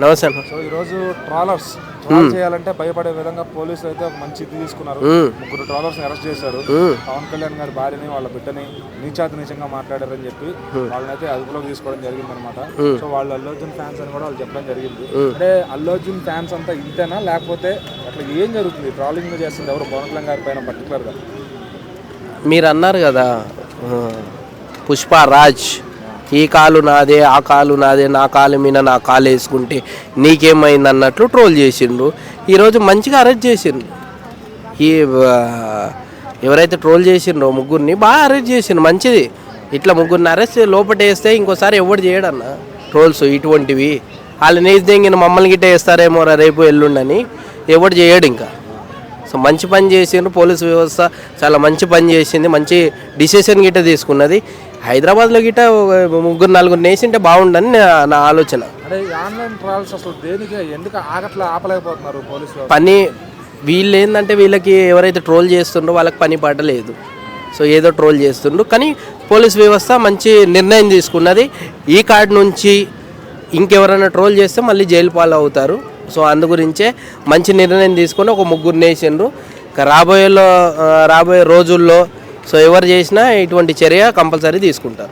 నమస్తే. సో ఈరోజు ట్రాల్ చేయాలంటే భయపడే విధంగా పోలీసులు అయితే ఒక మంచి ఇది తీసుకున్నారు. 3 ట్రాలర్స్ అరెస్ట్ చేశారు. పవన్ కళ్యాణ్ గారి భార్యని వాళ్ళ బిడ్డని నీచంగా మాట్లాడారని చెప్పి వాళ్ళని అయితే అదుపులోకి తీసుకోవడం జరిగింది అనమాట. సో వాళ్ళు అల్లు అర్జున్ ఫ్యాన్స్ అని కూడా వాళ్ళు చెప్పడం జరిగింది. అంటే అల్లు అర్జున్ ఫ్యాన్స్ అంతా ఇంతేనా, లేకపోతే అట్లా ఏం జరుగుతుంది? ట్రాలింగ్ చేస్తుంది ఎవరు పవన్ కళ్యాణ్ గారి పైన పర్టికులర్గా? మీరు అన్నారు కదా పుష్పరాజ్, ఈ కాలు నాదే ఆ కాలు నాదే, నా కాలు మీద నా కాలు వేసుకుంటే నీకేమైంది అన్నట్లు ట్రోల్ చేసిండ్రు. ఈరోజు మంచిగా అరెస్ట్ చేసిండ్రు. ఈ ఎవరైతే ట్రోల్ చేసిండ్రో ముగ్గురిని బాగా అరెస్ట్ చేసిండ్రు, మంచిది. ఇట్లా ముగ్గురిని అరెస్ట్ లోపల వేస్తే ఇంకోసారి ఎవడు చేయడన్న ట్రోల్స్ ఇటువంటివి. వాళ్ళు నేసి దెంగిన మమ్మల్ని గిట్ట వేస్తారేమో రేపు ఎల్లుండని ఎవడు చేయడు ఇంకా. సో మంచి పని చేసిండ్రు. పోలీసు వ్యవస్థ చాలా మంచి పని చేసింది, మంచి డిసిషన్ గిట్ట తీసుకున్నది. హైదరాబాద్లో గిట్ట 3-4 నేసింటే బాగుండని నా ఆలోచన. అంటే ఆన్లైన్ ట్రాల్స్ అసలు దేనికి ఎందుకు ఆపలేకపోతున్నారు పోలీసులు? పని వీళ్ళు ఏంటంటే వీళ్ళకి ఎవరైతే ట్రోల్ చేస్తుండ్రో వాళ్ళకి పని పడలేదు. సో ఏదో ట్రోల్ చేస్తుండ్రు. కానీ పోలీస్ వ్యవస్థ మంచి నిర్ణయం తీసుకున్నది. ఈ కార్డు నుంచి ఇంకెవరైనా ట్రోల్ చేస్తే మళ్ళీ జైలు పాలు అవుతారు. సో అందు గురించే మంచి నిర్ణయం తీసుకొని ఒక 3 నేసిండ్రు. రాబోయే రోజుల్లో సో ఎవరు చేసినా ఇటువంటి చర్య కంపల్సరీ తీసుకుంటారు.